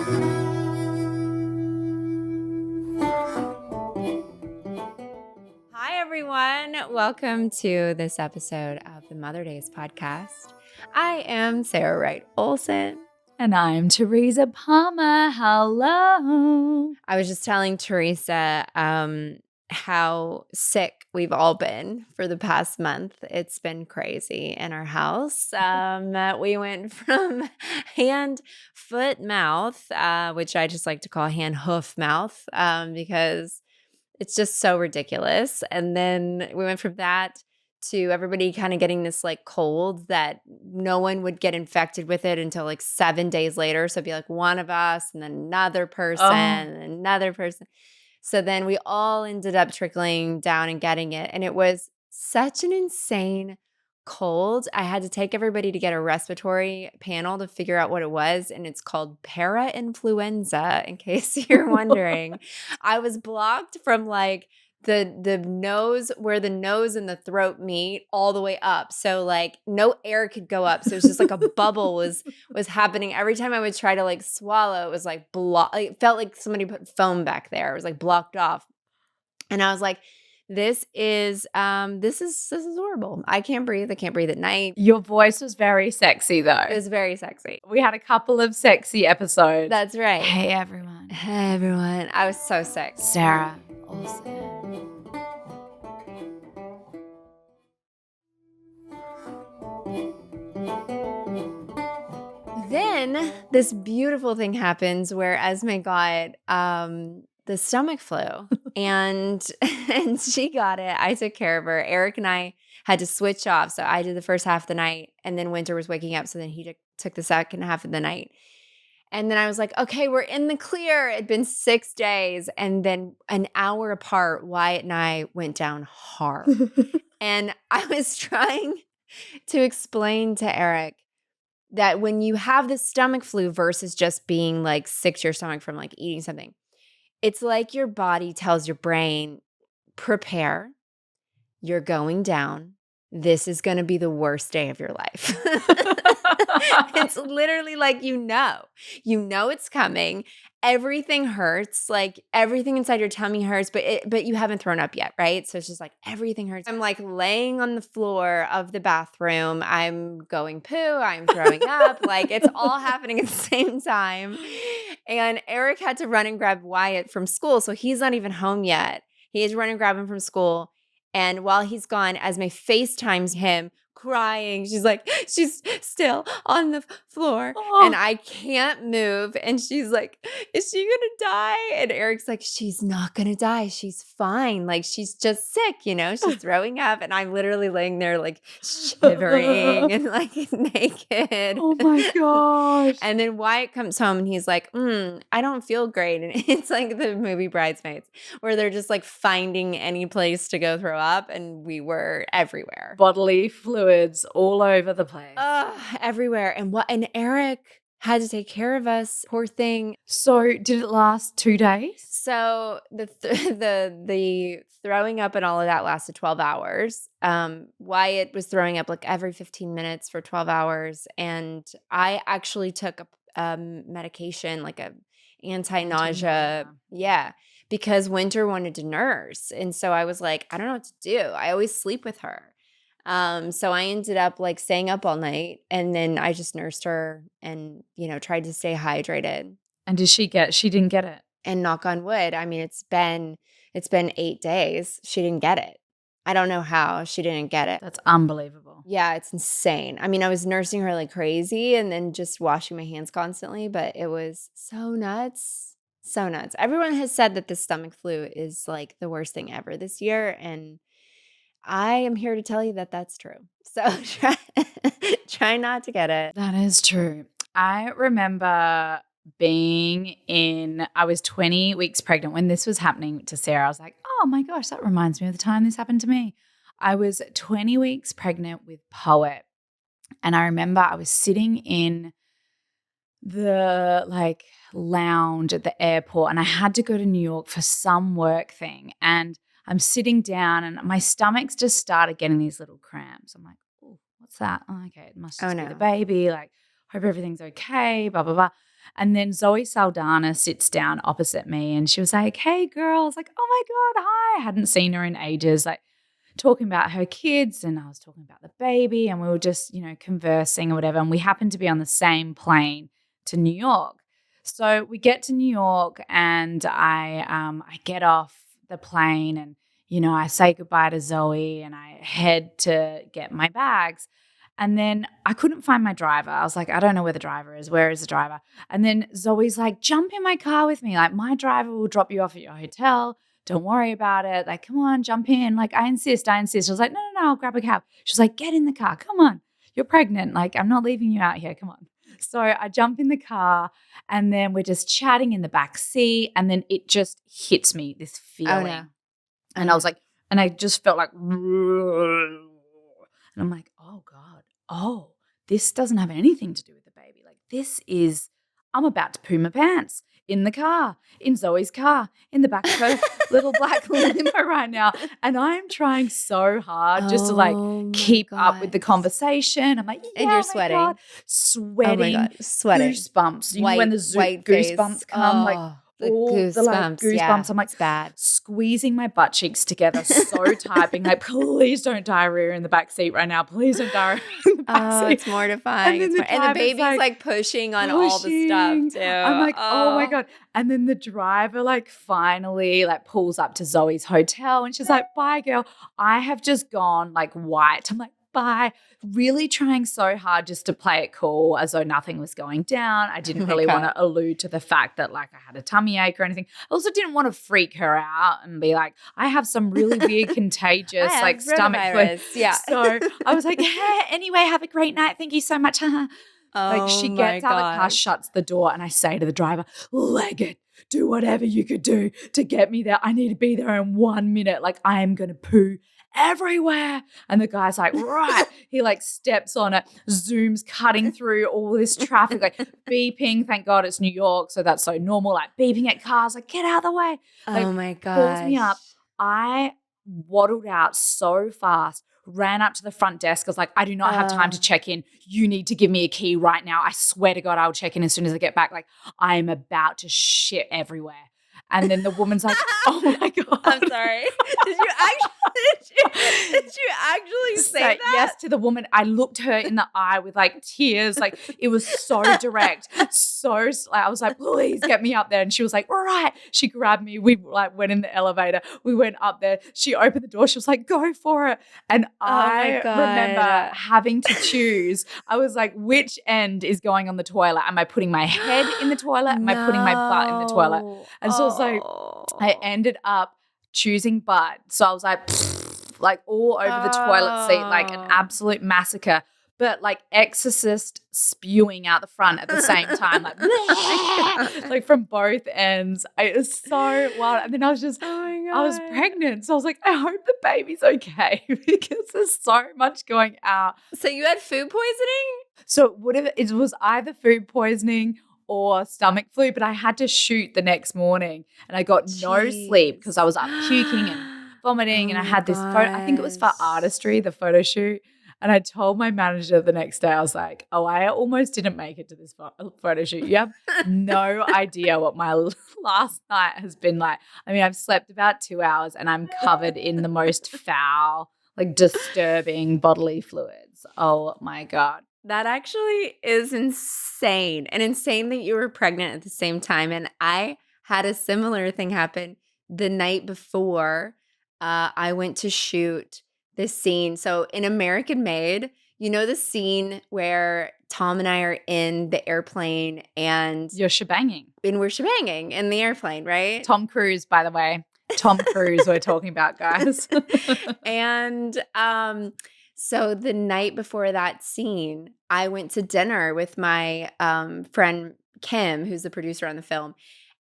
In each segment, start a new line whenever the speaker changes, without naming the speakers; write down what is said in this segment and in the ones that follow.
Hi, everyone. Welcome to this episode of the Mother Days podcast. I am Sarah Wright Olsen.
And I'm Teresa Palmer. Hello.
I was just telling Teresa how sick we've all been for the past month. It's been crazy in our house. We went from hand, foot, mouth, which I just like to call hand, hoof, mouth, because it's just so ridiculous. And then we went from that to everybody kind of getting this like cold that no one would get infected with it until like 7 days later. So it'd be like one of us and then another person and another person. So then we all ended up trickling down and getting it. And it was such an insane cold. I had to take everybody to get a respiratory panel to figure out what it was. And it's called para-influenza, in case you're wondering. I was blocked from like the nose, where the nose and the throat meet, all the way up. So like no air could go up. So it's just like a bubble was happening. Every time I would try to like swallow, it was like it felt like somebody put foam back there. It was like blocked off. And I was like, this is horrible. I can't breathe. I can't breathe at night.
Your voice was very sexy, though.
It was very sexy.
We had a couple of sexy episodes.
That's right.
Hey, everyone.
Hey, everyone. I was so sick.
Sarah Olsen.
Then this beautiful thing happens where Esme got the stomach flu and she got it. I took care of her. Eric and I had to switch off. So I did the first half of the night and then Winter was waking up. So then he took the second half of the night. And then I was like, okay, we're in the clear. It'd been 6 days. And then an hour apart, Wyatt and I went down hard. And I was trying to explain to Eric that when you have the stomach flu versus just being like sick to your stomach from like eating something, it's like your body tells your brain, prepare, you're going down. This is going to be the worst day of your life. It's literally like, you know it's coming. Everything hurts. Like everything inside your tummy hurts, but you haven't thrown up yet, right? So it's just like everything hurts. I'm like laying on the floor of the bathroom. I'm going poo. I'm throwing up. Like it's all happening at the same time. And Eric had to run and grab Wyatt from school. So he's not even home yet. He had to run and grab him from school. And while he's gone, Esme FaceTimes him crying. She's still on the floor and I can't move. And she's like, is she gonna die? And Eric's like, she's not gonna die. She's fine. Like she's just sick, she's throwing up. And I'm literally laying there like shivering and like naked.
Oh my gosh.
And then Wyatt comes home and he's like, I don't feel great. And it's like the movie Bridesmaids where they're just like finding any place to go throw up. And we were everywhere.
Bodily fluids all over the place.
Everywhere. And Eric had to take care of us. Poor thing.
So did it last 2 days?
So the throwing up and all of that lasted 12 hours. Wyatt was throwing up like every 15 minutes for 12 hours. And I actually took a medication, like a anti-nausea. Yeah. Because Winter wanted to nurse. And so I was like, I don't know what to do. I always sleep with her. So I ended up like staying up all night and then I just nursed her and, tried to stay hydrated.
And she didn't get it?
And knock on wood. I mean, it's been 8 days. She didn't get it. I don't know how she didn't get it.
That's unbelievable.
Yeah, it's insane. I mean, I was nursing her like crazy and then just washing my hands constantly, but it was so nuts. So nuts. Everyone has said that the stomach flu is like the worst thing ever this year. And I am here to tell you that that's true. So try not to get it.
That is true. I remember I was 20 weeks pregnant when this was happening to Sarah. I was like, oh my gosh, that reminds me of the time this happened to me. I was 20 weeks pregnant with Poet. And I remember I was sitting in the like lounge at the airport and I had to go to New York for some work thing. And I'm sitting down and my stomach's just started getting these little cramps. I'm like, oh, what's that? Oh, okay, it must just be the baby. Like, hope everything's okay, blah, blah, blah. And then Zoe Saldana sits down opposite me and she was like, hey, girl. I was like, oh, my God, hi. I hadn't seen her in ages, like talking about her kids, and I was talking about the baby, and we were just, conversing or whatever. And we happened to be on the same plane to New York. So we get to New York and I get off the plane and, I say goodbye to Zoe and I head to get my bags. And then I couldn't find my driver. I was like, I don't know where the driver is. Where is the driver? And then Zoe's like, jump in my car with me. Like, my driver will drop you off at your hotel. Don't worry about it. Like, come on, jump in. Like, I insist. I was like, no, I'll grab a cab. She's like, get in the car. Come on. You're pregnant. Like, I'm not leaving you out here. Come on. So I jump in the car and then we're just chatting in the back seat. And then it just hits me, this feeling.
Oh, no.
And I was like, and I just felt like, and I'm like, oh God, this doesn't have anything to do with the baby. Like, I'm about to poo my pants in the car, in Zoe's car, in the back of her little black limo right now. And I'm trying so hard just to keep up with the conversation. I'm like, yeah,
and you're sweating.
God. Sweating.
Oh my God, sweating.
Goosebumps. When the goosebumps come, like,
the goosebumps. Yeah,
I'm like,
it's bad.
Squeezing my butt cheeks together so tight, being like, please don't diarrhea in the back seat right now. Please don't diarrhea in the back seat.
It's mortifying. And the baby's like pushing on all the stuff too.
I'm like, oh my God. And then the driver finally pulls up to Zoe's hotel and she's like, bye, girl. I have just gone white. I'm like, bye. Really trying so hard just to play it cool as though nothing was going down. I didn't really want to allude to the fact that I had a tummy ache or anything. I also didn't want to freak her out and be like, I have some really weird contagious stomach flu.
Yeah.
So I was like, hey, anyway, have a great night. Thank you so much. She gets out of the car, shuts the door, and I say to the driver, leg it. Do whatever you could do to get me there. I need to be there in 1 minute. I am going to poo everywhere. And the guy's like, right. He steps on it, zooms, cutting through all this traffic, beeping. Thank God it's New York, so that's so normal. Beeping at cars, get out of the way.
Oh my God.
Pulls me up. I waddled out so fast, ran up to the front desk. I was like, I do not have time to check in. You need to give me a key right now. I swear to God, I'll check in as soon as I get back. I am about to shit everywhere. And then the woman's like, oh my God.
I'm sorry. Did you actually say that?
Yes to the woman. I looked her in the eye with tears. It was so direct. I was like, please get me up there. And she was like, all right. She grabbed me. We went in the elevator. We went up there. She opened the door. She was like, go for it. And I remember having to choose. I was like, which end is going on the toilet? Am I putting my head in the toilet? Am I putting my butt in the toilet? And so it's I ended up choosing butt. So I was all over the toilet seat, an absolute massacre. But exorcist spewing out the front at the same time, from both ends. It was so wild. And then I was just, I was pregnant. So I was like, I hope the baby's okay because there's so much going out.
So you had food poisoning?
So it was either food poisoning or stomach flu, but I had to shoot the next morning and I got no sleep because I was up puking and vomiting and I had this photo, I think it was for artistry, the photo shoot. And I told my manager the next day, I was like, oh, I almost didn't make it to this photo shoot. You have no idea what my last night has been like. I mean, I've slept about 2 hours and I'm covered in the most foul, disturbing bodily fluids. Oh my God.
That actually is insane. And insane that you were pregnant at the same time. And I had a similar thing happen the night before I went to shoot this scene. So in American Made, you know the scene where Tom and I are in the airplane and
you're shebanging.
And we're shebanging in the airplane, right?
Tom Cruise, by the way. Tom Cruise we're talking about, guys.
And so the night before that scene, I went to dinner with my friend Kim, who's the producer on the film,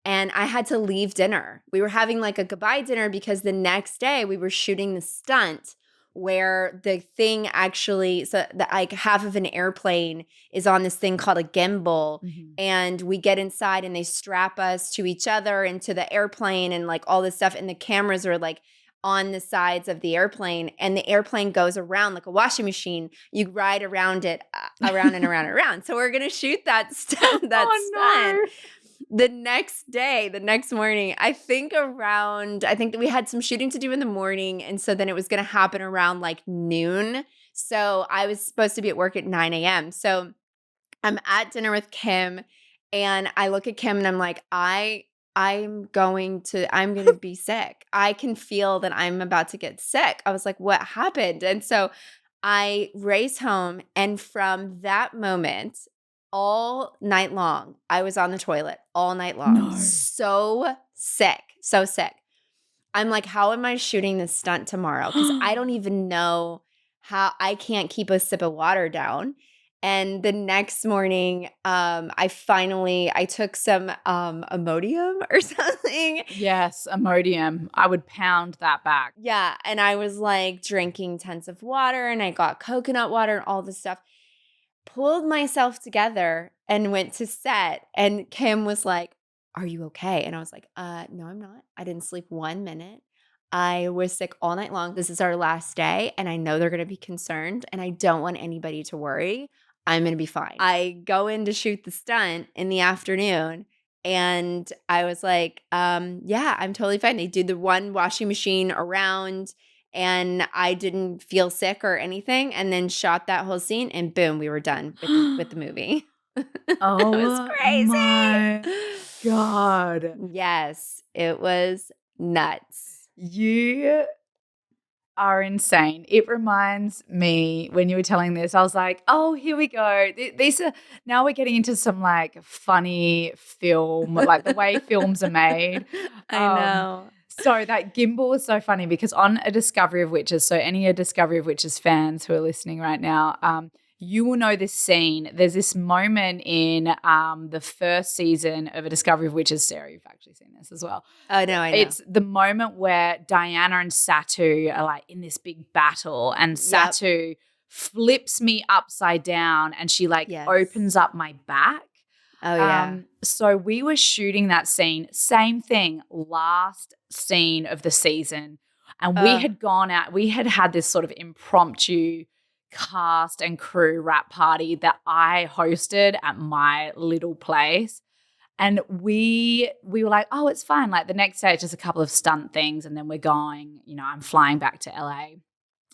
and I had to leave dinner. We were having a goodbye dinner because the next day we were shooting the stunt where the thing actually, so half of an airplane is on this thing called a gimbal, and we get inside and they strap us to each other and to the airplane and all this stuff, and the cameras are on the sides of the airplane, and the airplane goes around like a washing machine. You ride around it, around and around and around. So we're going to shoot that stunt.
No.
The next day, the next morning, I think that we had some shooting to do in the morning. And so then it was going to happen around like noon. So I was supposed to be at work at 9 a.m. So I'm at dinner with Kim, and I look at Kim and I'm like, I'm going to be sick. I can feel that I'm about to get sick. I was like, what happened? And so I race home, and from that moment, all night long, I was on the toilet all night long.
No.
So sick, so sick. I'm like, how am I shooting this stunt tomorrow? Because I don't even know how. I can't keep a sip of water down. And the next morning, I took some Imodium or something.
Yes, Imodium. I would pound that back.
Yeah, and I was like drinking tons of water, and I got coconut water and all this stuff. Pulled myself together and went to set, and Kim was like, "Are you okay?" And I was like, no, I'm not. I didn't sleep 1 minute. I was sick all night long. This is our last day, and I know they're going to be concerned, and I don't want anybody to worry. I'm going to be fine." I go in to shoot the stunt in the afternoon, and I was like, yeah, I'm totally fine. They did the one washing machine around, and I didn't feel sick or anything, and then shot that whole scene, and boom, we were done with the movie.
Oh,
it was crazy.
My God.
Yes, it was nuts.
You are insane. It reminds me when you were telling this, I was like, oh, here we go. These are, now we're getting into some like funny film, like the way films are made.
I know.
So that gimbal was so funny because on A Discovery of Witches, so any A Discovery of Witches fans who are listening right now, you will know this scene. There's this moment in the first season of A Discovery of Witches. Sarah, you've actually seen this as well.
Oh, no, I know.
It's the moment where Diana and Satu are like in this big battle, and Satu flips me upside down, and she like opens up my back.
Oh, yeah.
So we were shooting that scene, same thing, last scene of the season. And we had gone out, we had this sort of impromptu cast and crew wrap party that I hosted at my little place. And we were like, oh, it's fine. Like the next day, it's just a couple of stunt things. And then we're going, I'm flying back to LA.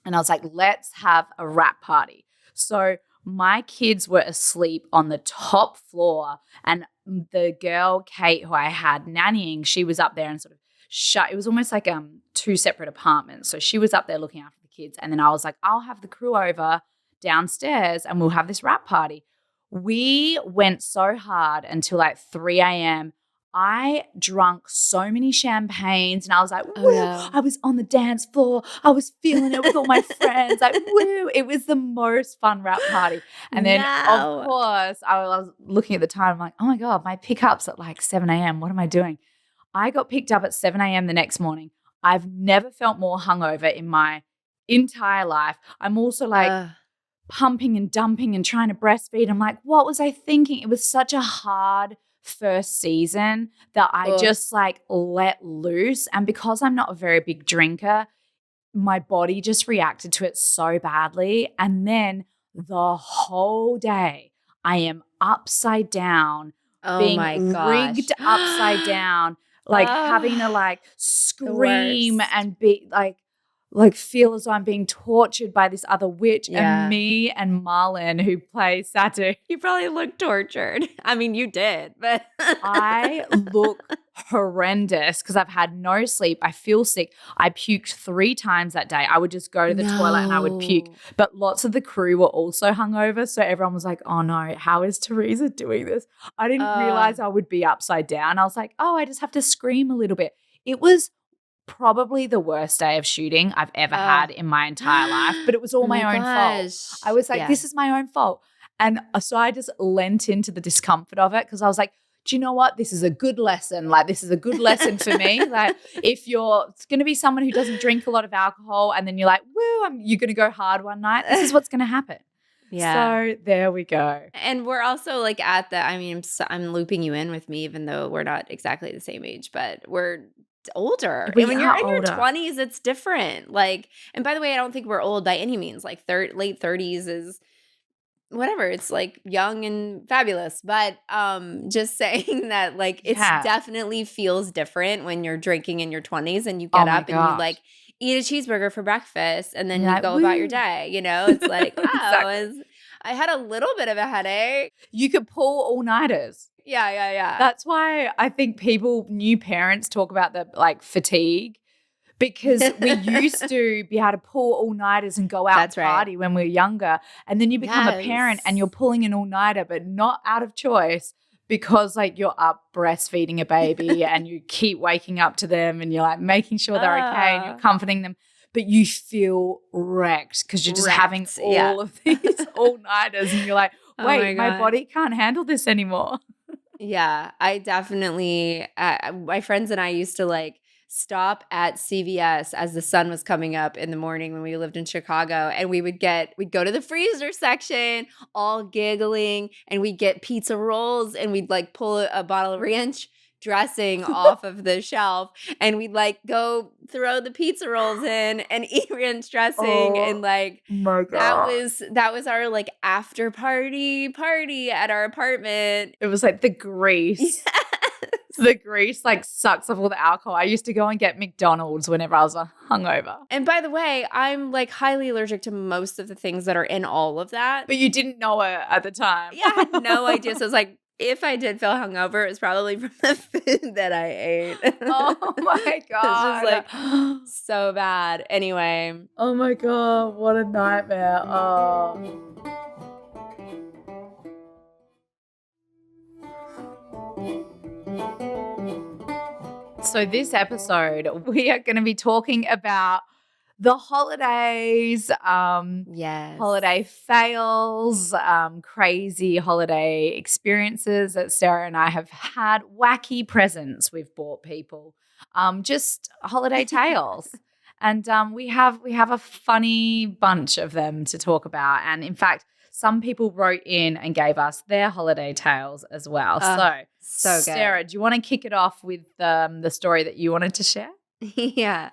And I was like, let's have a wrap party. So my kids were asleep on the top floor, and the girl, Kate, who I had nannying, she was up there and sort of shut. It was almost like two separate apartments. So she was up there looking after the kids. And then I was like, I'll have the crew over downstairs and we'll have this wrap party. We went so hard until like 3 a.m. I drunk so many champagnes, and I was like, woo, I was on the dance floor. I was feeling it with all my friends. Like, woo, it was the most fun wrap party. And then, of course, I was looking at the time. I'm like, oh, my God, my pickup's at like 7 a.m. What am I doing? I got picked up at 7 a.m. the next morning. I've never felt more hungover in my entire life. I'm also like pumping and dumping and trying to breastfeed. I'm like, what was I thinking? It was such a hard first season that I just like let loose. And because I'm not a very big drinker, my body just reacted to it so badly. And then the whole day I am upside down, being rigged upside down, like having to like scream and be like feel as though I'm being tortured by this other witch. And me and Marlon, who plays Satu.
You probably look tortured. I mean, you did, but
I look horrendous because I've had no sleep. I feel sick. I puked 3 times that day. I would just go to the toilet and I would puke. But lots of the crew were also hungover. So everyone was like, oh no, how is Teresa doing this? I didn't realize I would be upside down. I was like, oh, I just have to scream a little bit. It was probably the worst day of shooting I've ever had in my entire life, but it was all my own fault. I was like, this is my own fault. And so I just lent into the discomfort of it because I was like, do you know what? This is a good lesson. Like, this is a good lesson for me. Like, if you're going to be someone who doesn't drink a lot of alcohol and then you're like, woo, you're going to go hard one night, this is what's going to happen. Yeah. So there we go.
And we're also like at the, I mean, I'm looping you in with me, even though we're not exactly the same age, but we're older.
We
And when you're
are
in your
older.
20s, it's different. Like, and by the way, I don't think we're old by any means. Like late 30s is whatever. It's like young and fabulous. But just saying that like it's
Yeah.
definitely feels different when you're drinking in your 20s and you
Oh
get
my
up and you
gosh.
like eat a cheeseburger for breakfast and then
You're
you
like,
go about your
woo.
day. It's like,
Exactly.
I had a little bit of a headache.
You could pull all-nighters.
Yeah, yeah, yeah.
That's why I think new parents talk about the like fatigue, because we used to be able to pull all-nighters and go out and
That's right.
party when we were younger. And then you become a parent and you're
Yes.
pulling an all-nighter, but not out of choice, because like you're up breastfeeding a baby and you keep waking up to them and you're like making sure they're okay and you're comforting them. But you feel wrecked because you're just having
Wrecked, yeah.
all of these all-nighters and you're like,
Oh my
wait, my
God.
body can't handle this anymore.
Yeah, I definitely my friends and I used to like stop at CVS as the sun was coming up in the morning when we lived in Chicago, and we'd go to the freezer section all giggling, and we'd get pizza rolls, and we'd like pull a bottle of ranch dressing off of the shelf, and we'd like go throw the pizza rolls in and eat ranch dressing, and like
my
that was our like after party at our apartment.
It was like the grease.
Yes.
The grease like sucks off all the alcohol. I used to go and get McDonald's whenever I was hungover.
And by the way, I'm like highly allergic to most of the things that are in all of that.
But you didn't know it at the time.
Yeah, I had no idea. So it's like, if I did feel hungover, it was probably from the food that I ate.
Oh my God.
It's just like so bad. Anyway.
Oh my God. What a nightmare. Oh. So this episode, we are going to be talking about the holidays,
Yes.
holiday fails, crazy holiday experiences that Sarah and I have had, wacky presents we've bought people, just holiday tales. And we have a funny bunch of them to talk about. And in fact, some people wrote in and gave us their holiday tales as well.
So good.
Sarah, do you want to kick it off with the story that you wanted to share?
Yeah.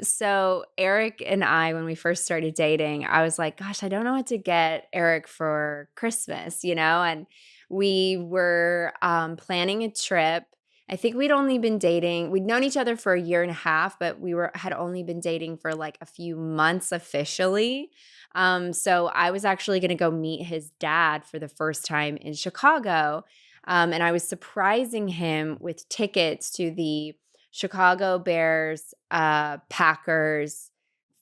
So Eric and I, when we first started dating, I was like, gosh, I don't know what to get Eric for Christmas, and we were planning a trip. I think we'd only been dating. We'd known each other for a year and a half, but had only been dating for like a few months officially. So I was actually going to go meet his dad for the first time in Chicago. And I was surprising him with tickets to the Chicago Bears, Packers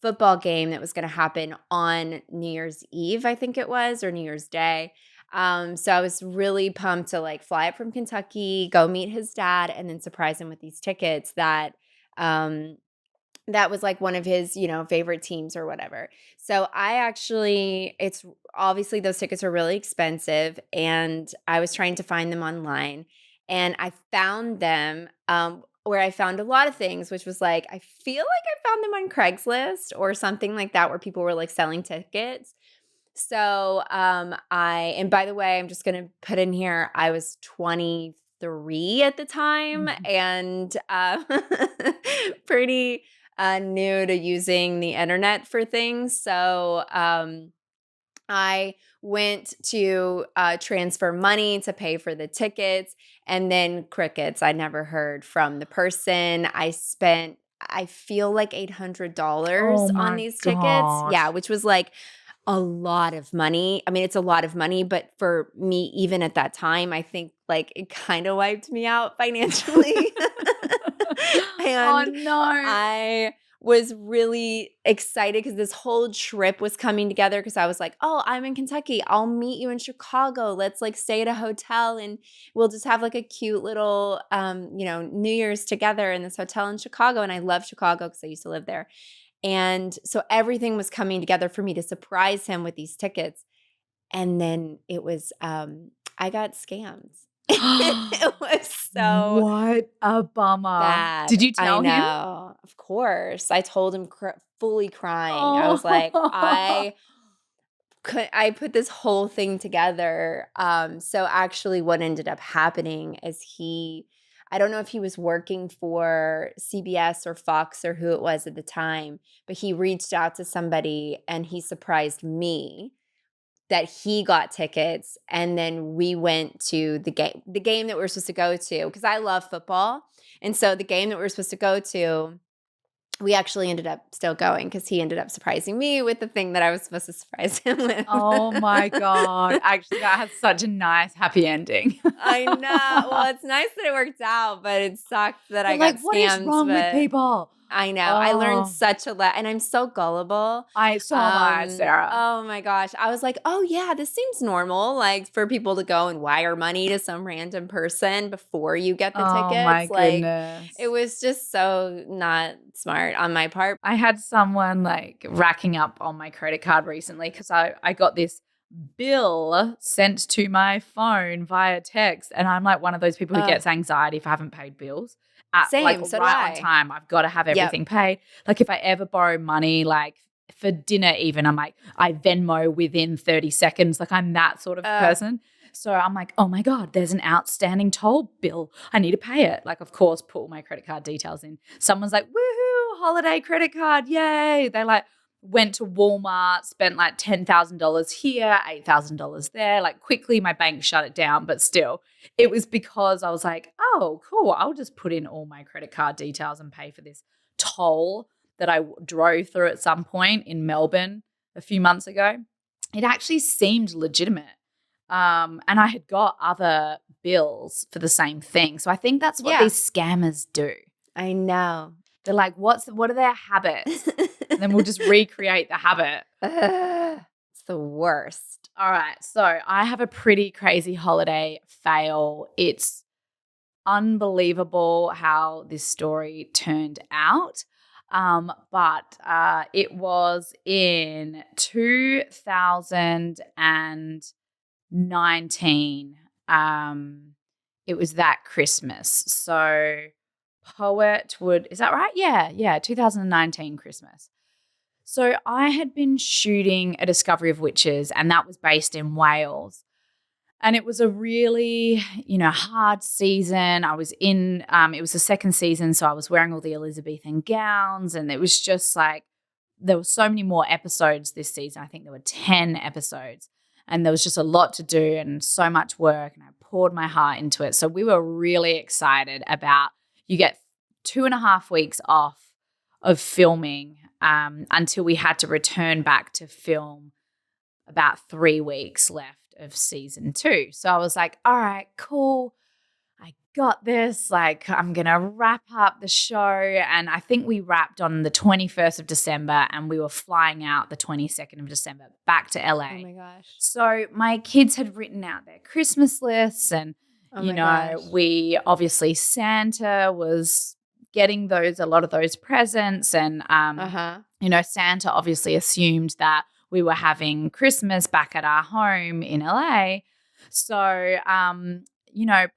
football game that was going to happen on New Year's Eve, I think it was, or New Year's Day. So I was really pumped to like fly up from Kentucky, go meet his dad, and then surprise him with these tickets that was like one of his, favorite teams or whatever. So it's obviously those tickets are really expensive, and I was trying to find them online, and I found them where I found a lot of things, which was like, I feel like I found them on Craigslist or something like that, where people were like selling tickets. So and by the way, I'm just going to put in here, I was 23 at the time, and pretty new to using the internet for things. So I went to transfer money to pay for the tickets, and then crickets. I never heard from the person. I feel like $800 on these tickets. Yeah, which was like a lot of money. I mean, it's a lot of money, but for me, even at that time, I think like it kind of wiped me out financially.
Oh
And
no.
I was really excited because this whole trip was coming together, because I was like, oh, I'm in Kentucky. I'll meet you in Chicago. Let's like stay at a hotel and we'll just have like a cute little, New Year's together in this hotel in Chicago. And I love Chicago because I used to live there. And so everything was coming together for me to surprise him with these tickets. And then it was, I got scammed. It was so
what a bummer.
bad.
Did you tell
I
him?
know. Of course. I told him fully crying. I was like, I put this whole thing together. So actually what ended up happening is I don't know if he was working for CBS or Fox or who it was at the time, but he reached out to somebody and he surprised me that he got tickets, and then we went to the game that we were supposed to go to, because I love football. And so the game that we were supposed to go to, we actually ended up still going because he ended up surprising me with the thing that I was supposed to surprise him with.
Oh my God. Actually, that has such a nice happy ending.
I know. Well, it's nice that it worked out, but it sucked that I got
Like,
scammed.
what is wrong with people?
I know. I learned
Oh.
such a lot, and I'm so gullible.
So am I, Sarah.
Oh my gosh. I was like, oh yeah, this seems normal. Like for people to go and wire money to some random person before you get the tickets.
Oh my
Like
goodness.
it was just so not smart on my part.
I had someone like racking up on my credit card recently because I got this bill sent to my phone via text, and I'm like one of those people who gets anxiety if I haven't paid bills.
Same,
like
so
right on
do I.
time. I've got to have everything paid. Like if I ever borrow money, like for dinner even, I'm like, I Venmo within 30 seconds. Like I'm that sort of person. So I'm like, oh my God, there's an outstanding toll bill. I need to pay it. Like, of course, put all my credit card details in. Someone's like, woohoo, holiday credit card, yay. They like went to Walmart, spent like $10,000 here, $8,000 there. Like quickly my bank shut it down, but still it was because I was like, oh, cool. I'll just put in all my credit card details and pay for this toll that I drove through at some point in Melbourne a few months ago. It actually seemed legitimate. And I had got other bills for the same thing. So I think that's what these scammers do.
I know.
They're like, what are their habits? And then we'll just recreate the habit.
It's the worst.
All right. So I have a pretty crazy holiday fail. It's unbelievable how this story turned out. But it was in 2019. It was that Christmas. So is that right? Yeah, 2019 Christmas. So I had been shooting A Discovery of Witches, and that was based in Wales. And it was a really, hard season. I was in, it was the second season, so I was wearing all the Elizabethan gowns, and it was just like, there were so many more episodes this season. I think there were 10 episodes, and there was just a lot to do and so much work, and I poured my heart into it. So we were really excited about, you get 2.5 weeks off of filming until we had to return back to film about 3 weeks left of season 2. So I was like, all right, cool. I got this. Like, I'm going to wrap up the show. And I think we wrapped on the 21st of December, and we were flying out the 22nd of December back to LA.
Oh my gosh.
So my kids had written out their Christmas lists, and, we obviously Santa was getting a lot of those presents. And, Santa obviously assumed that we were having Christmas back at our home in LA. So,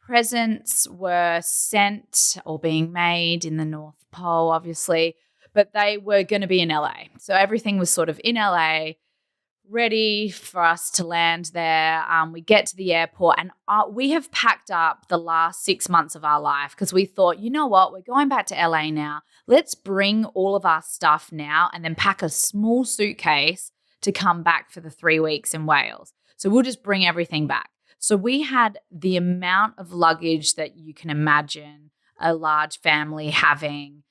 presents were sent or being made in the North Pole, obviously, but they were going to be in LA. So everything was sort of in LA, ready for us to land there. We get to the airport, and we have packed up the last 6 months of our life because we thought, you know what, we're going back to LA now. Let's bring all of our stuff now and then pack a small suitcase to come back for the 3 weeks in Wales. So we'll just bring everything back. So we had the amount of luggage that you can imagine a large family having.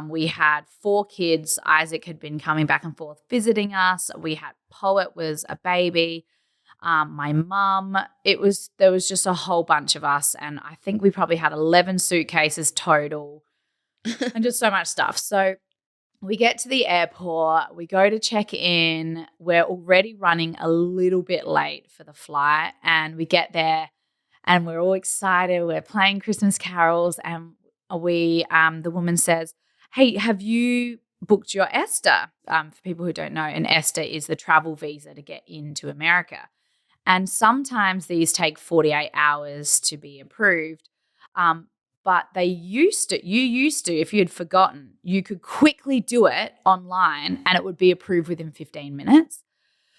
We had 4 kids. Isaac had been coming back and forth visiting us. We had Poet was a baby. My mum. There was just a whole bunch of us, and I think we probably had 11 suitcases total and just so much stuff. So we get to the airport, we go to check in, we're already running a little bit late for the flight, and we get there and we're all excited, we're playing Christmas carols, and the woman says, hey, have you booked your ESTA? For people who don't know, an ESTA is the travel visa to get into America. And sometimes these take 48 hours to be approved. But you used to, if you had forgotten, you could quickly do it online and it would be approved within 15 minutes.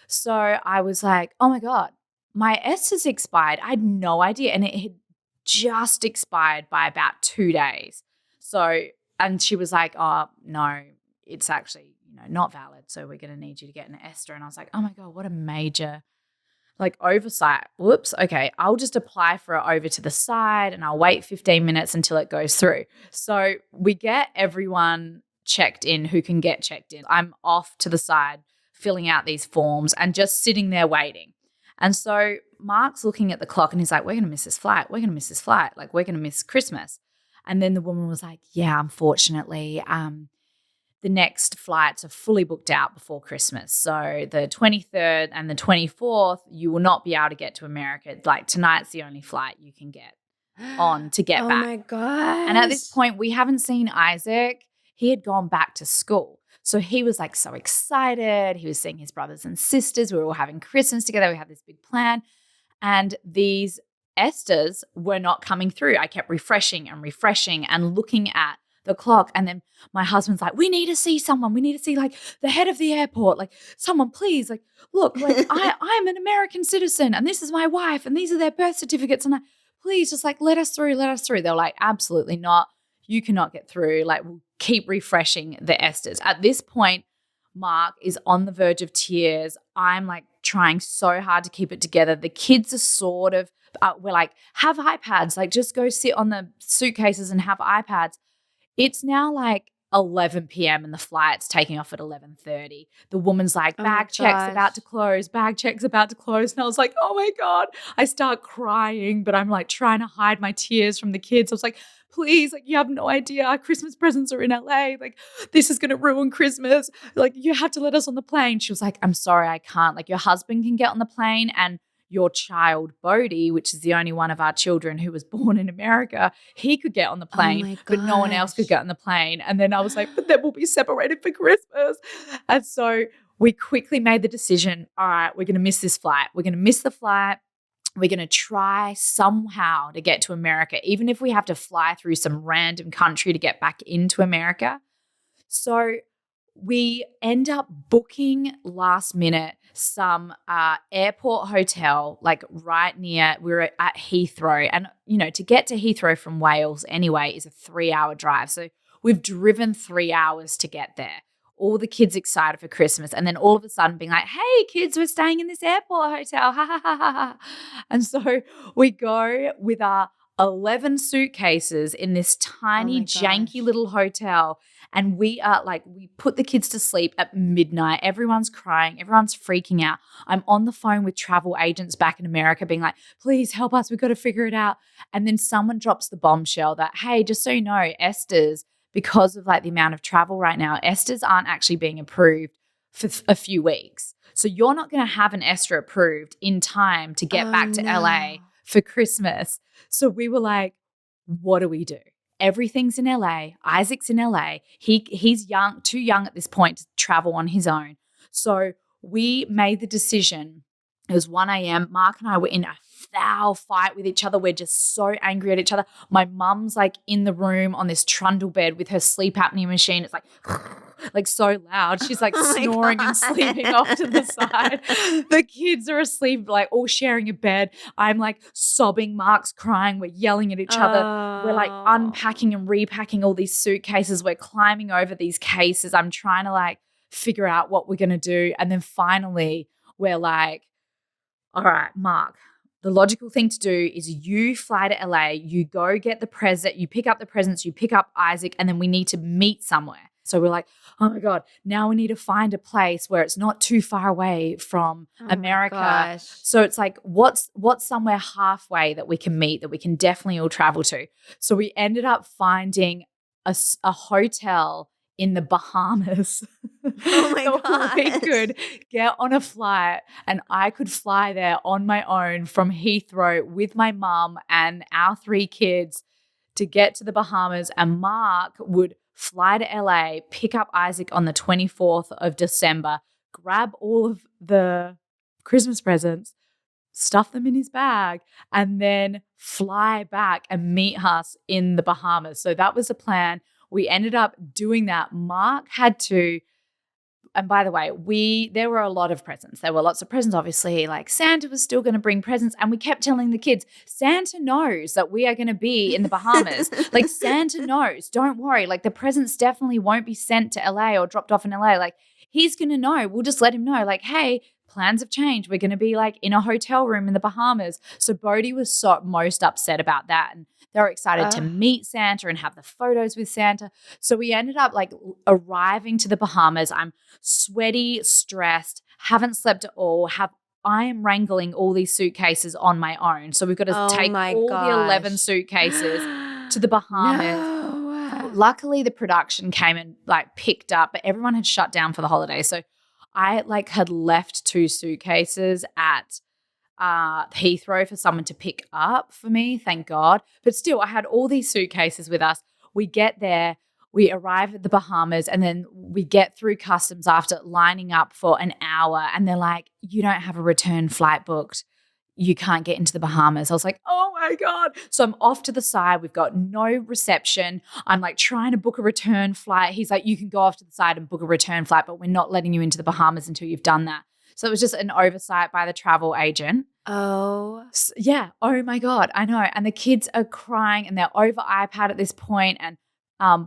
So I was like, oh my God, my ESTA's expired. I had no idea. And it had just expired by about 2 days. So, and she was like, oh, no, it's actually, not valid. So we're going to need you to get an ester. And I was like, oh my God, what a major oversight. Whoops. Okay. I'll just apply for it over to the side and I'll wait 15 minutes until it goes through. So we get everyone checked in who can get checked in. I'm off to the side filling out these forms and just sitting there waiting. And so Mark's looking at the clock and he's like, we're going to miss this flight. We're going to miss this flight. We're going to miss Christmas. And then the woman was like, yeah, unfortunately, the next flights are fully booked out before Christmas. So the 23rd and the 24th, you will not be able to get to America. Tonight's the only flight you can get on to get back.
Oh my gosh.
And at this point, we haven't seen Isaac. He had gone back to school. So he was so excited. He was seeing his brothers and sisters. We were all having Christmas together. We had this big plan. And these esters were not coming through. I kept refreshing and looking at the clock. And then my husband's like, we need to see someone. We need to see the head of the airport. Someone, please, look, I'm an American citizen and this is my wife and these are their birth certificates. And please just let us through. They were like, absolutely not. You cannot get through. We'll keep refreshing the esters. At this point, Mark is on the verge of tears. I'm trying so hard to keep it together. The kids are sort of, we're like, have iPads. Just go sit on the suitcases and have iPads. It's now 11 p.m. and the flight's taking off at 11:30. The woman's like, bag check's about to close. And I was like, oh my God. I start crying, but I'm trying to hide my tears from the kids. I was like, please, you have no idea. Our Christmas presents are in LA. This is going to ruin Christmas. You have to let us on the plane. She was like, I'm sorry, I can't. Your husband can get on the plane and your child, Bodhi, which is the only one of our children who was born in America, he could get on the plane, but no one else could get on the plane. And then I was like, but then we'll be separated for Christmas. And so we quickly made the decision, all right, we're going to miss this flight. We're going to miss the flight. We're going to try somehow to get to America, even if we have to fly through some random country to get back into America. So we end up booking last minute some airport hotel, right near, we were at Heathrow. And, to get to Heathrow from Wales anyway is a 3-hour drive. So we've driven 3 hours to get there. All the kids excited for Christmas. And then all of a sudden being like, hey, kids, we're staying in this airport hotel. Ha, ha, ha, ha, ha. And so we go with our 11 suitcases in this tiny, janky little hotel. And we are we put the kids to sleep at midnight. Everyone's crying. Everyone's freaking out. I'm on the phone with travel agents back in America being like, please help us. We've got to figure it out. And then someone drops the bombshell that, hey, just so you know, esters, because of the amount of travel right now, esters aren't actually being approved for a few weeks. So you're not going to have an ester approved in time to get back to LA for Christmas. So we were like, what do we do? Everything's in LA. Isaac's in LA. He's young, too young at this point to travel on his own. So we made the decision. It was 1 a.m. Mark and I were in a foul fight with each other. We're just so angry at each other. My mum's in the room on this trundle bed with her sleep apnea machine. It's so loud. She's snoring and sleeping off to the side. The kids are asleep, all sharing a bed. I'm sobbing. Mark's crying. We're yelling at each other. We're unpacking and repacking all these suitcases. We're climbing over these cases. I'm trying to figure out what we're going to do. And then finally we're all right, Mark, the logical thing to do is you fly to LA, you go get the present, you pick up the presents, you pick up Isaac, and then we need to meet somewhere. So we're like, oh my God, now we need to find a place where it's not too far away from America. So it's what's somewhere halfway that we can meet, that we can definitely all travel to. So we ended up finding a hotel in the Bahamas.
Oh my God.
We could get on a flight and I could fly there on my own from Heathrow with my mum and our 3 kids to get to the Bahamas, and Mark would fly to LA, pick up Isaac on the 24th of December, grab all of the Christmas presents, stuff them in his bag, and then fly back and meet us in the Bahamas. So that was the plan. We ended up doing that. Mark had to and by the way, there were a lot of presents. There were lots of presents, obviously. Like Santa was still going to bring presents. And we kept telling the kids, Santa knows that we are going to be in the Bahamas. Like Santa knows, don't worry. Like the presents definitely won't be sent to LA or dropped off in LA. Like he's going to know. We'll just let him know like, hey, plans have changed. We're going to be like in a hotel room in the Bahamas. So Bodhi was most upset about that. And they were excited to meet Santa and have the photos with Santa. So we ended up like arriving to the Bahamas. I'm sweaty, stressed, haven't slept at all, I am wrangling all these suitcases on my own. So we've got to take all the 11 suitcases to the Bahamas.
No.
Luckily, the production came and like picked up, but everyone had shut down for the holiday. So I like had left 2 suitcases at Heathrow for someone to pick up for me, thank God. But still, I had all these suitcases with us. We get there, we arrive at the Bahamas, and then we get through customs after lining up for an hour, and they're like, you don't have a return flight booked. You can't get into the Bahamas. I was like, oh my God. So I'm off to the side. We've got no reception. I'm like trying to book a return flight. He's like, you can go off to the side and book a return flight, but we're not letting you into the Bahamas until you've done that. So it was just an oversight by the travel agent.
Oh.
Yeah. Oh my God. I know. And the kids are crying and they're over iPad at this point. And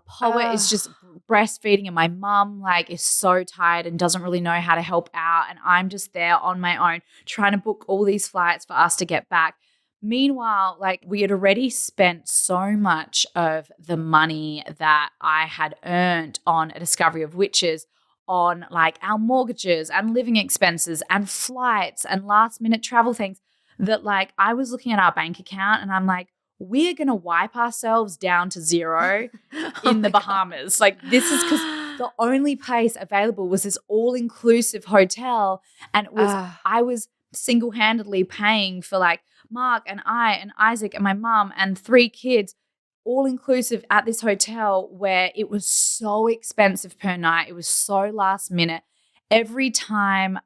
Poet is just breastfeeding, and my mum like is so tired and doesn't really know how to help out. And I'm just there on my own trying to book all these flights for us to get back. Meanwhile, like we had already spent so much of the money that I had earned on A Discovery of Witches on like our mortgages and living expenses and flights and last minute travel things that like I was looking at our bank account and I'm like, we're going to wipe ourselves down to zero in the Bahamas. God. Like this is because the only place available was this all-inclusive hotel, and it was I was single-handedly paying for like Mark and I and Isaac and my mum and 3 kids all-inclusive at this hotel where it was so expensive per night. It was so last minute. Every time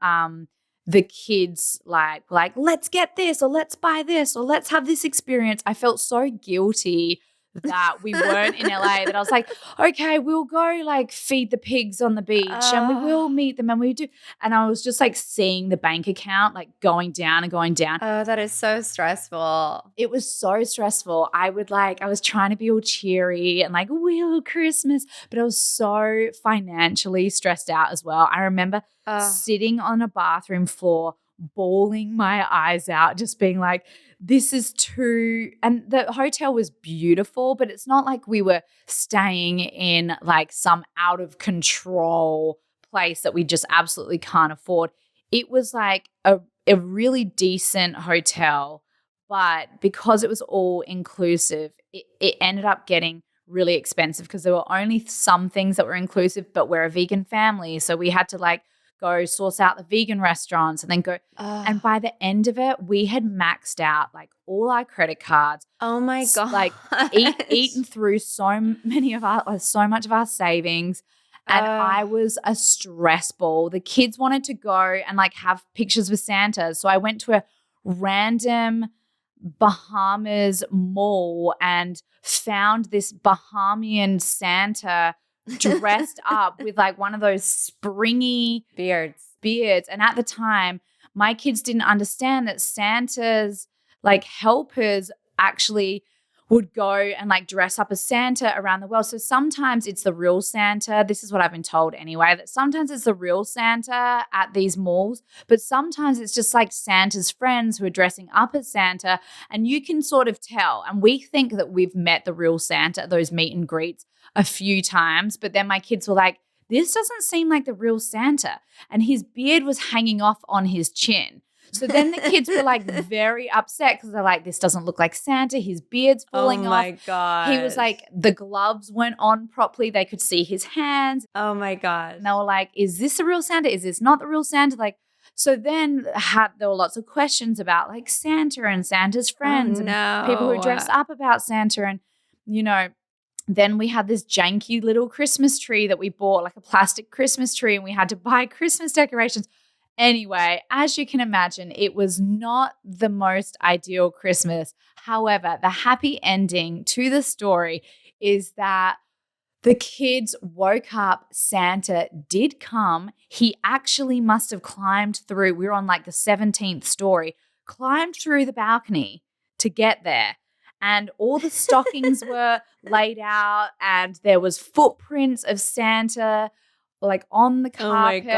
the kids like let's get this or let's buy this or let's have this experience, I felt so guilty that we weren't in LA that I was like, okay, we'll go like feed the pigs on the beach and we will meet them and we do. And I was just like seeing the bank account like going down and going down.
Oh, that is so stressful.
It was so stressful. I was trying to be all cheery and like, will Christmas, but I was so financially stressed out as well. I remember sitting on a bathroom floor, bawling my eyes out, just being like, this is too, and the hotel was beautiful, but it's not like we were staying in like some out of control place that we just absolutely can't afford. It was like a really decent hotel, but because it was all inclusive, it ended up getting really expensive because there were only some things that were inclusive, but we're a vegan family. So we had to like go source out the vegan restaurants and then go. And by the end of it, we had maxed out like all our credit cards.
Oh my God.
Like eaten through so much of our savings. And I was a stress ball. The kids wanted to go and like have pictures with Santa. So I went to a random Bahamas mall and found this Bahamian Santa dressed up with like one of those springy beards. And at the time, my kids didn't understand that Santa's like helpers actually would go and like dress up as Santa around the world. So sometimes it's the real Santa. This is what I've been told anyway, that sometimes it's the real Santa at these malls, but sometimes it's just like Santa's friends who are dressing up as Santa, and you can sort of tell. And we think that we've met the real Santa at those meet and greets a few times, but then my kids were like, this doesn't seem like the real Santa. And his beard was hanging off on his chin. So then the kids were like very upset because they're like, this doesn't look like Santa. His beard's falling off. Oh my
God.
He was like, the gloves weren't on properly. They could see his hands.
Oh my God.
And they were like, is this the real Santa? Is this not the real Santa? Like, so then there were lots of questions about like Santa and Santa's friends and people who dress up about Santa. And, you know, then we had this janky little Christmas tree that we bought, like a plastic Christmas tree, and we had to buy Christmas decorations. Anyway, as you can imagine, it was not the most ideal Christmas. However, the happy ending to the story is that The kids woke up. Santa did come. He actually must have climbed through. We were on like the 17th story, climbed through the balcony to get there. And all the stockings were laid out, and there was footprints of Santa like on the
Oh my
carpet.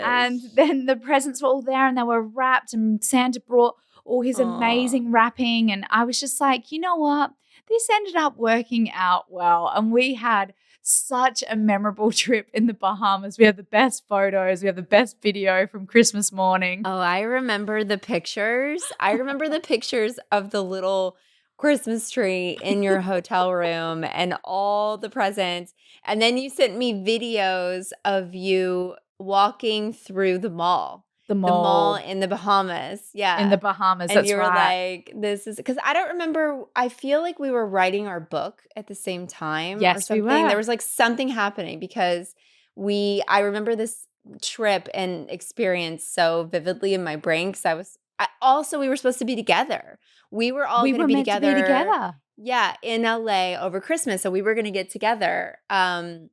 And
gosh.
then the presents were all there and they were wrapped, and Santa brought all his
Aw.
amazing wrapping. And I was just like, you know what? This ended up working out well. And we had such a memorable trip in the Bahamas. We have the best photos. We have the best video from Christmas morning.
Oh, I remember the pictures. I remember the pictures of the little Christmas tree in your hotel room and all the presents. And then you sent me videos of you walking through
The
the mall
mall
in the Bahamas.
in the
Yeah.
Bahamas.
And
That's
you were
right.
like, this is because I don't remember. I feel like we were writing our book at the same time or
Yes, we
something. There
were.
was like something happening because I remember this trip and experience so vividly in my brain because also, we were supposed to be together. We were all
We
going to
were
be
meant to be
together.
together.
Yeah, in LA over Christmas. So we were going to get together. And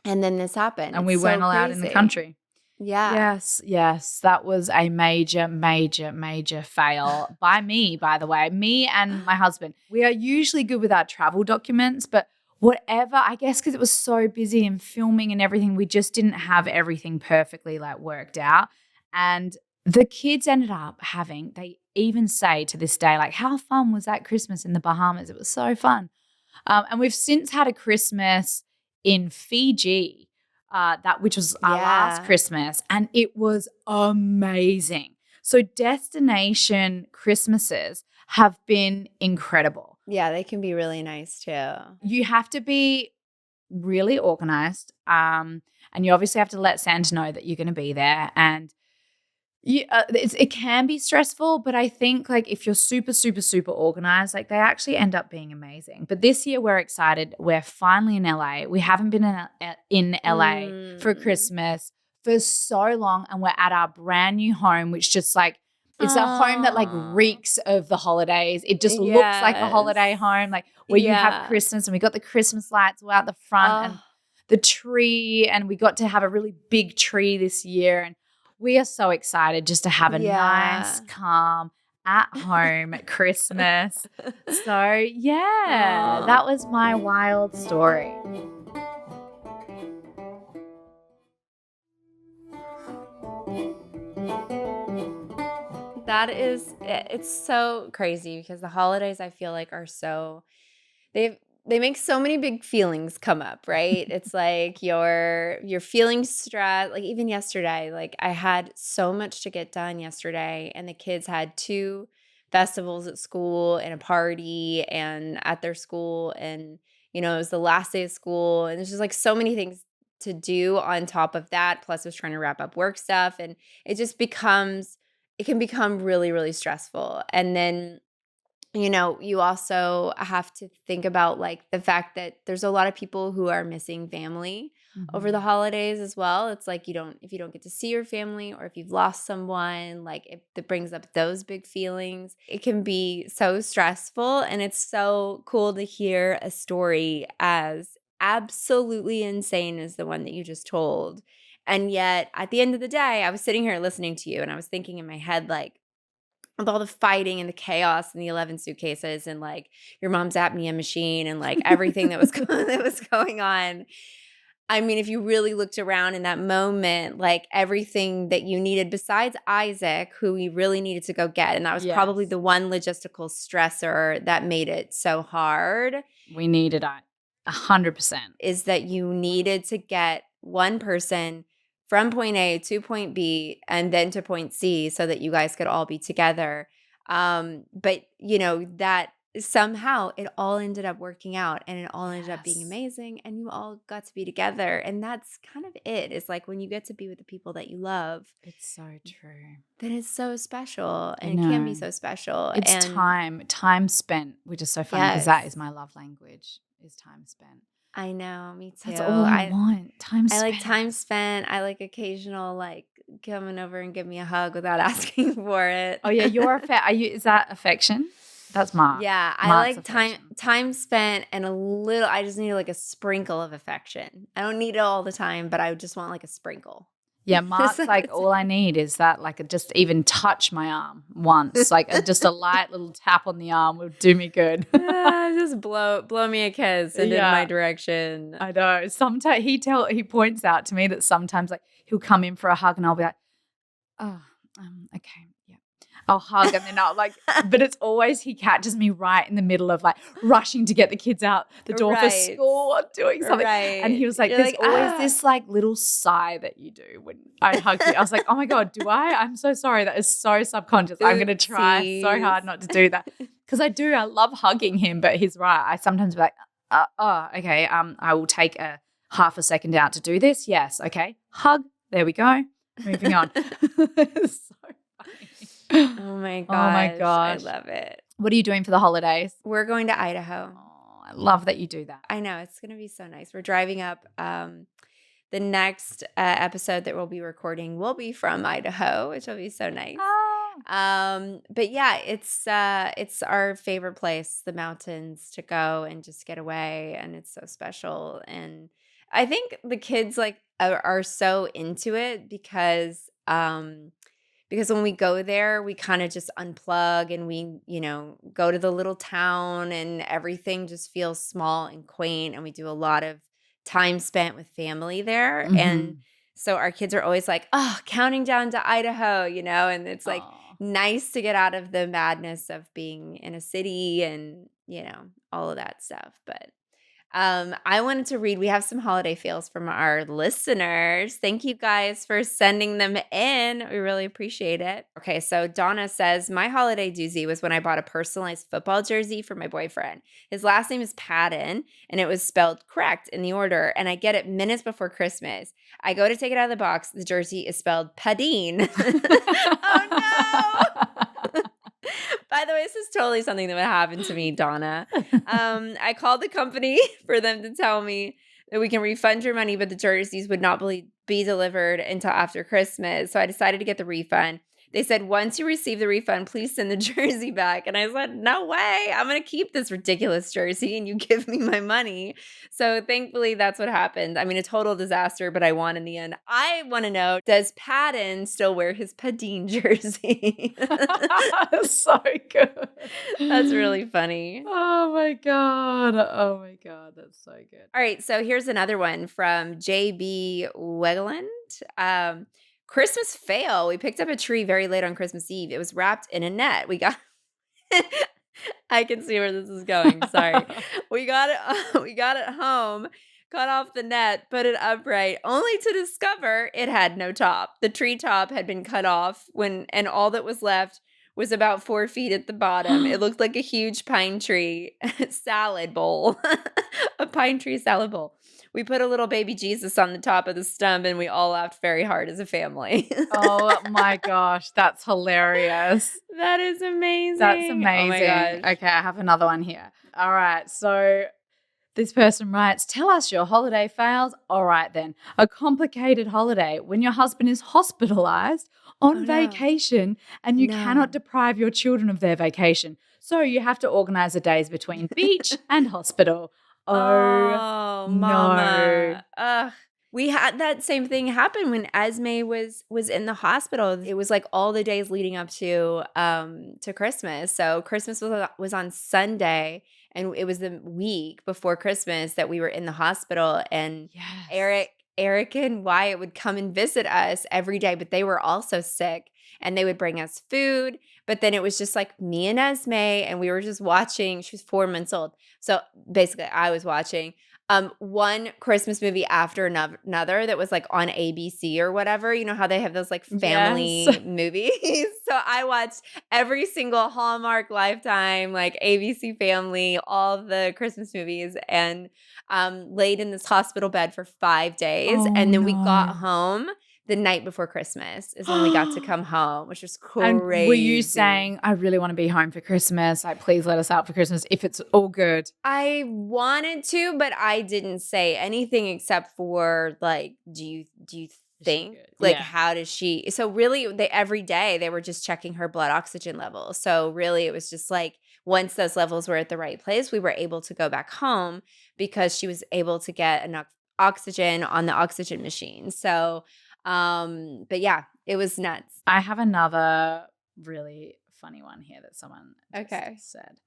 then this happened.
And
It's
we weren't
so
allowed in the
crazy.
country.
Yeah.
Yes. That was a major, major, major fail by me, by the way. Me and my husband. We are usually good with our travel documents, but whatever, I guess because it was so busy and filming and everything, we just didn't have everything perfectly like worked out. And the kids ended up they even say to this day, like, how fun was that Christmas in the Bahamas? It was so fun. And we've since had a Christmas in Fiji, which was our last
Yeah.
Christmas, and it was amazing. So destination Christmases have been incredible.
Yeah, they can be really nice too.
You have to be really organized, and you obviously have to let Santa know that you're going to be there. And it can be stressful, but I think like if you're super, super, super organized, like they actually end up being amazing. But this year we're excited. We're finally in LA. We haven't been in LA for Christmas for so long, and we're at our brand new home, which just like it's a home that like
Aw.
reeks of the holidays. It just looks like a
Yes.
holiday home, like where you have
Yeah.
Christmas, and we got the Christmas lights all out the front and
Oh,
the tree, and we got to have a really big tree this year. And we are so excited just to have a nice,
yeah.
calm, at home Christmas. So, yeah,
Aw.
that was my wild story.
It's so crazy because the holidays I feel like are so they make so many big feelings come up, right? It's like you're feeling stressed. Like even yesterday, like I had so much to get done yesterday, and the kids had two festivals at school and a party and at their school, and it was the last day of school, and there's just like so many things to do on top of that. Plus, I was trying to wrap up work stuff, and it can become really, really stressful. And then you also have to think about like the fact that there's a lot of people who are missing family over the holidays as well. It's like if you don't get to see your family, or if you've lost someone, like it brings up those big feelings. It can be so stressful, and it's so cool to hear a story as absolutely insane as the one that you just told. And yet at the end of the day, I was sitting here listening to you, and I was thinking in my head like, with all the fighting and the chaos and the 11 suitcases and like your mom's apnea machine and like everything that was that was going on. I mean, if you really looked around in that moment, like everything that you needed besides Isaac, who we really needed to go get, and that was probably
Yes.
the one logistical stressor that made it so hard,
We needed it 100%.
is that you needed to get one person from point A to point B and then to point C so that you guys could all be together. But that somehow it all ended up working out, and it all ended up being
Yes.
amazing, and you all got to be together. And that's kind of it. It's like when you get to be with the people that you love,
It's so true.
then it's so special,
I
and it can be
know.
so special.
It's
And
time spent, which is so funny because that is
yes,
my love language, is time spent.
I know, me too.
That's all I want. Time
I like
spent.
time spent. I like occasional like coming over and give me a hug without asking for it.
Oh yeah, is that affection? That's Mark.
Yeah, I
Mark's
like
affection.
time spent and a little I just need like a sprinkle of affection. I don't need it all the time, but I just want like a sprinkle.
Yeah,
Just
Mark's
at
like,
the
all I need is that, like, just even touch my arm once, like just a light little tap on the arm will do me good.
just blow me a kiss and in my
Yeah,
direction.
I know. Sometimes he points out to me that sometimes like he'll come in for a hug and I'll be like, oh, okay, yeah. I'll hug and then I'll like, but it's always he catches me right in the middle of like rushing to get the kids out the door for
Right.
school or doing something. And he
Right.
was like,
You're
there's
like,
always this like little sigh that you do when I hug you. I was like, oh my God, do I? I'm so sorry. That is so subconscious. I'm going to try so hard
Oopsies.
not to do that. Because I do. I love hugging him, but he's right. I sometimes be like, okay, I will take a half a second out to do this. Yes, okay. Hug. There we go. Moving on. It's so funny.
Oh my
Oh my
gosh, I
gosh.
love it.
What are you doing for the holidays?
We're going to Idaho.
Oh, I love that you do that.
I know, it's gonna be so nice. We're driving up. The next episode that we'll be recording will be from Idaho, which will be so nice. But yeah, it's our favorite place, the mountains, to go and just get away, and it's so special. And I think the kids like are so into it because when we go there, we kind of just unplug and we, go to the little town and everything just feels small and quaint. And we do a lot of time spent with family there. And so our kids are always like, oh, counting down to Idaho, and it's like nice to get out of the madness of being in a city and, all of that stuff. But I wanted to read, we have some holiday fails from our listeners. Thank you guys for sending them in. We really appreciate it. Okay, so Donna says, my holiday doozy was when I bought a personalized football jersey for my boyfriend. His last name is Patton, and it was spelled correct in the order, and I get it minutes before Christmas. I go to take it out of the box. The jersey is spelled Padine. Oh, no! By the way, this is totally something that would happen to me, Donna. I called the company for them to tell me that we can refund your money, but the jerseys would not be delivered until after Christmas. So I decided to get the refund. They said, once you receive the refund, please send the jersey back. And I said, no way. I'm going to keep this ridiculous jersey and you give me my money. So thankfully, that's what happened. I mean, a total disaster, but I won in the end. I want to know, does Patton still wear his Padine jersey?
So good.
That's really funny.
Oh my God. Oh my God. That's so good.
All right. So here's another one from JB Wegland. Christmas fail. We picked up a tree very late on Christmas Eve. It was wrapped in a net. We got I can see where this is going. Sorry. We got it home, cut off the net, put it upright, only to discover it had no top. The tree top had been cut off and all that was left was about 4 feet at the bottom. It looked like a huge pine tree salad bowl. A pine tree salad bowl. We put a little baby Jesus on the top of the stump and we all laughed very hard as a family.
Oh my gosh, that's hilarious.
That is amazing.
That's amazing.
Oh my gosh.
Okay, I have another one here. All right, so this person writes, tell us your holiday fails. All right then, a complicated holiday when your husband is hospitalized on vacation and you cannot deprive your children of their vacation. So you have to organize the days between beach and hospital. Oh,
Mama. Ugh. We had that same thing happen when Esme was in the hospital. It was like all the days leading up to Christmas. So Christmas was on Sunday, and it was the week before Christmas that we were in the hospital. And Eric and Wyatt would come and visit us every day, but they were also sick, and they would bring us food. But then it was just like me and Esme, and we were just watching. She was 4 months old. So basically I was watching one Christmas movie after another that was like on ABC or whatever. You know how they have those like family movies? So I watched every single Hallmark, Lifetime, like ABC Family, all the Christmas movies, and laid in this hospital bed for 5 days. And then we got home the night before Christmas is when we got to come home, which was crazy.
And were you saying, I really want to be home for Christmas? Like, please let us out for Christmas if it's all good.
I wanted to, but I didn't say anything except for like, do you think like how does she? So really, every day they were just checking her blood oxygen level. So really, it was just like once those levels were at the right place, we were able to go back home because she was able to get enough oxygen on the oxygen machine. So, but yeah, it was nuts.
I have another really funny one here that someone just said.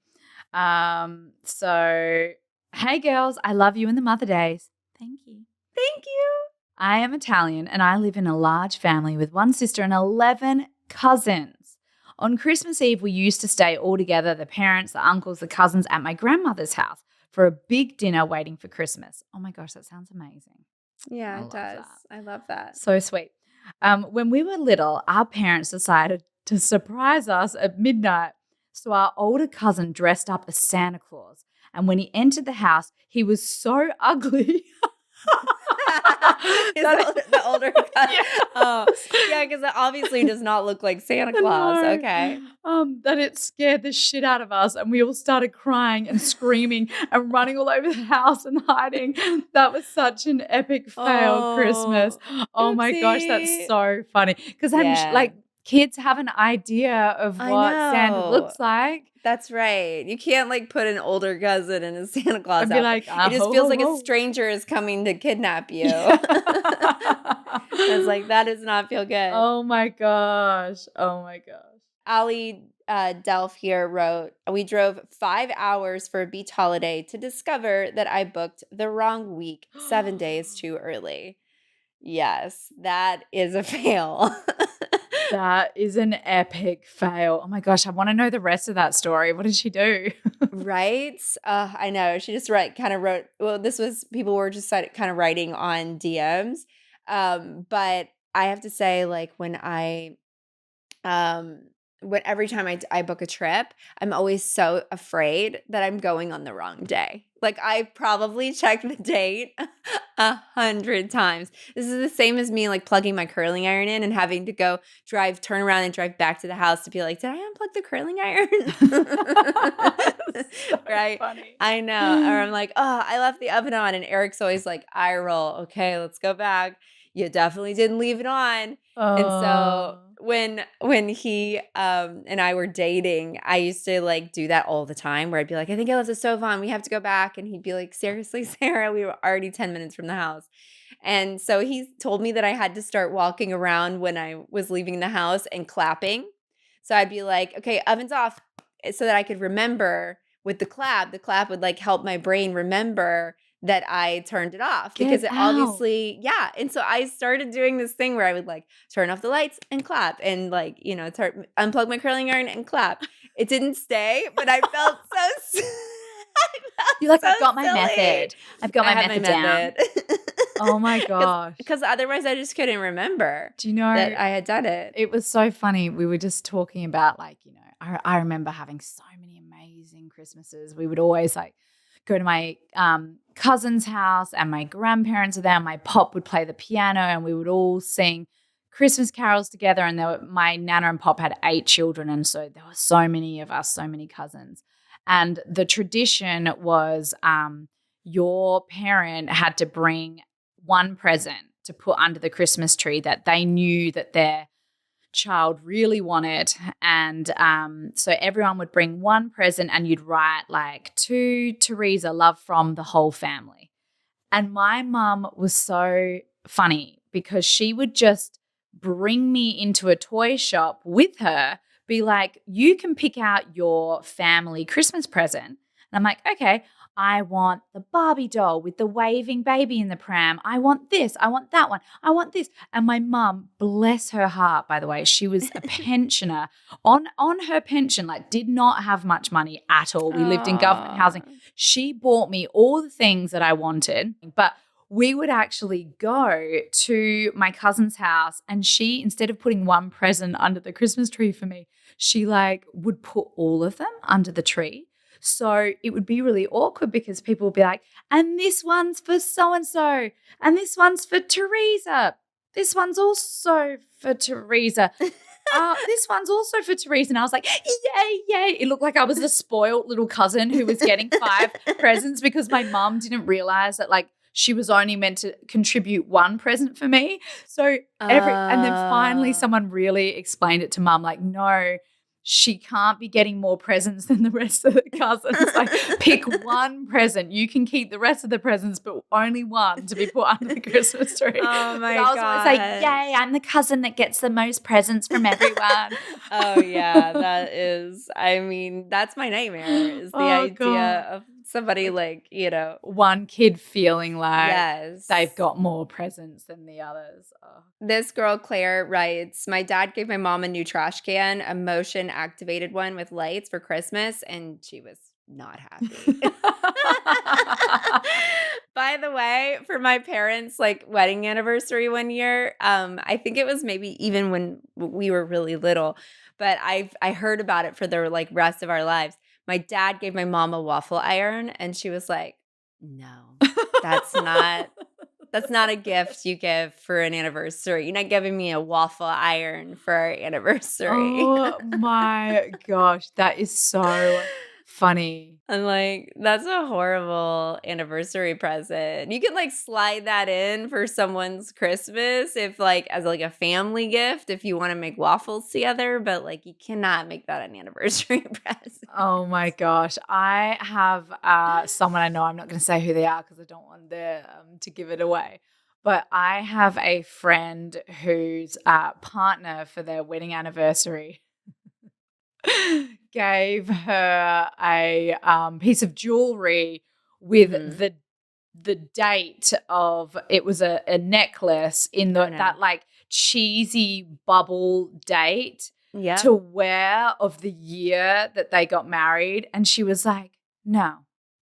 So, hey girls, I love you in the Mother Days. Thank you.
Thank you.
I am Italian and I live in a large family with one sister and 11 cousins. On Christmas Eve, we used to stay all together, the parents, the uncles, the cousins, at my grandmother's house for a big dinner waiting for Christmas. Oh my gosh, that sounds amazing.
Yeah, it does. I love that.
So sweet. When we were little, our parents decided to surprise us at midnight. So our older cousin dressed up as Santa Claus. And when he entered the house, he was so ugly.
The older cousin.
Yeah.
Oh, yeah, because it obviously does not look like Santa Claus.
No.
Okay.
That it scared the shit out of us, and we all started crying and screaming and running all over the house and hiding. That was such an epic fail Christmas. Oh my gosh, that's so funny. Because like kids have an idea of what Santa looks like.
That's right. You can't like put an older cousin in a Santa Claus outfit.
Like,
it just feels like a stranger is coming to kidnap you. It's like, that does not feel good.
Oh my gosh.
Ali Delph here wrote, we drove 5 hours for a beach holiday to discover that I booked the wrong week 7 days too early. Yes, that is a fail.
That is an epic fail. Oh my gosh, I want to know the rest of that story. What did she do?
Right? I know. She just wrote, well, this was, people were just kind of writing on DMs. But I have to say, like, every time I book a trip, I'm always so afraid that I'm going on the wrong day. Like, I probably checked the date 100 times. This is the same as me, like, plugging my curling iron in and having to turn around and drive back to the house to be like, did I unplug the curling iron? Right?
Funny.
I know. Or I'm like, oh, I left the oven on. And Eric's always like, eye roll. Okay, let's go back. You definitely didn't leave it on.
Oh.
And so when he and I were dating, I used to like do that all the time where I'd be like, I think I left the stove on. We have to go back. And he'd be like, seriously, Sarah, we were already 10 minutes from the house. And so he told me that I had to start walking around when I was leaving the house and clapping. So I'd be like, okay, oven's off, so that I could remember with the clap. The clap would like help my brain remember that I turned it off because it obviously, yeah. And so I started doing this thing where I would like turn off the lights and clap and like, unplug my curling iron and clap. It didn't stay, but I felt so
You're like,
so
I've got my
silly.
method. I've got my method down. Oh my gosh.
Because otherwise I just couldn't remember.
Do you know
that I had done it?
It was so funny. We were just talking about like, I remember having so many amazing Christmases. We would always like go to my cousin's house and my grandparents were there. My pop would play the piano and we would all sing Christmas carols together. And my nana and pop had 8 children. And so there were so many of us, so many cousins. And the tradition was your parent had to bring one present to put under the Christmas tree that they knew that their child really wanted. And so everyone would bring one present and you'd write like, to Teresa, love from the whole family. And my mum was so funny because she would just bring me into a toy shop with her, be like, you can pick out your family Christmas present. And I'm like, okay, I want the Barbie doll with the waving baby in the pram. I want this. I want that one. I want this. And my mum, bless her heart, by the way, she was a pensioner. On her pension, like did not have much money at all. We lived in government housing. She bought me all the things that I wanted, but we would actually go to my cousin's house and she, instead of putting one present under the Christmas tree for me, she like would put all of them under the tree. So it would be really awkward because people would be like, and this one's for so-and-so, and this one's for Teresa. This one's also for Teresa. This one's also for Teresa. And I was like, yay, yay. It looked like I was a spoiled little cousin who was getting 5 presents because my mum didn't realize that like she was only meant to contribute one present for me. So and then finally someone really explained it to mum, like, no, she can't be getting more presents than the rest of the cousins. Like, pick one present. You can keep the rest of the presents, but only one to be put under the Christmas tree.
Oh my
but I was always like,
God.
yay, I'm the cousin that gets the most presents from everyone.
Oh yeah, that is, I mean, that's my nightmare, is the idea
God.
of somebody like,
One kid feeling like
yes,
they've got more presents than the others. Oh.
This girl, Claire, writes, my dad gave my mom a new trash can, a motion activated one with lights for Christmas, and she was not happy. By the way, for my parents' like wedding anniversary one year, I think it was maybe even when we were really little, but I heard about it for the like rest of our lives. My dad gave my mom a waffle iron, and she was like, "No, that's not a gift you give for an anniversary. You're not giving me a waffle iron for our anniversary."
Oh my gosh, that is so funny.
I'm like, that's a horrible anniversary present. You can like slide that in for someone's Christmas if like as like a family gift if you want to make waffles together, but like you cannot make that an anniversary present.
Oh my gosh. I have someone I know, I'm not going to say who they are because I don't want to give it away. But I have a friend whose partner for their wedding anniversary gave her a piece of jewelry with the date of, it was a necklace in that like cheesy bubble date to wear of the year that they got married. And she was like, no,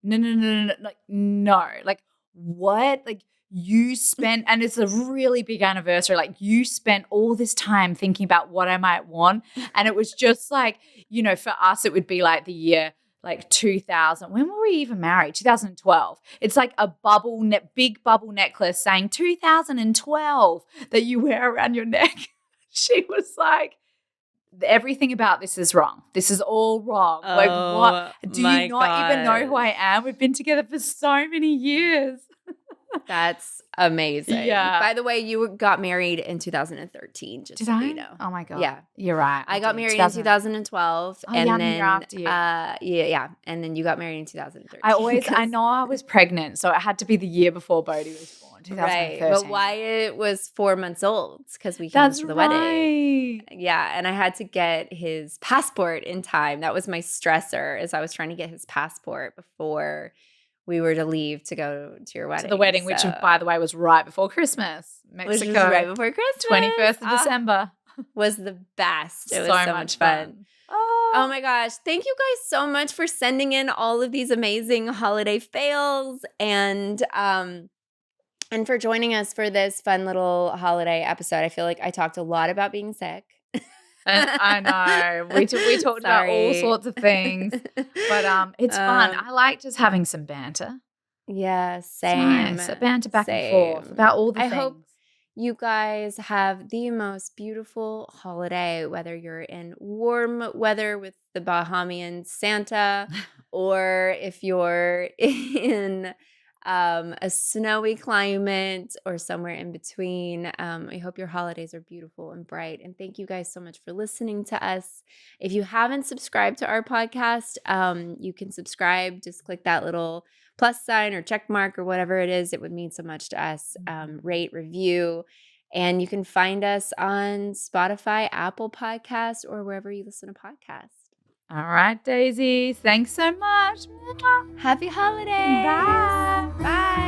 like, no, like what? Like, you spent, and it's a really big anniversary, like you spent all this time thinking about what I might want. And it was just like, for us, it would be like the year like 2000. When were we even married? 2012. It's like a big bubble necklace saying 2012 that you wear around your neck. She was like, everything about this is wrong. This is all wrong. Like, what? Do you not even know who I am? We've been together for so many years.
That's amazing.
Yeah.
By the way, you got married in 2013. Just
Did
so
I?
you know.
Oh my God.
Yeah,
you're right.
I got married in 2012, and
yeah,
then
year after you.
yeah, and then you got married in 2013.
I know I was pregnant, so it had to be the year before Bodhi was born, 2013.
Right, but Wyatt was 4 months old because we came to the wedding. Yeah, and I had to get his passport in time. That was my stressor, as I was trying to get his passport before we were to leave to go to your wedding.
To the wedding, which, by the way, was right before Christmas. Mexico.
Which was right before Christmas.
21st of December.
Was the best. It was so much fun. Oh my gosh. Thank you guys so much for sending in all of these amazing holiday fails and for joining us for this fun little holiday episode. I feel like I talked a lot about being sick.
I know. We talked about all sorts of things. But it's fun. I like just having some banter.
Yeah, same.
It's nice. Banter back and forth about all the things.
I hope you guys have the most beautiful holiday, whether you're in warm weather with the Bahamas Santa or if you're in a snowy climate or somewhere in between. I hope your holidays are beautiful and bright. And thank you guys so much for listening to us. If you haven't subscribed to our podcast, you can subscribe. Just click that little plus sign or check mark or whatever it is. It would mean so much to us. Rate, review. And you can find us on Spotify, Apple Podcasts, or wherever you listen to podcasts.
All right, Dazeys. Thanks so much.
Happy holidays.
Bye.
Bye.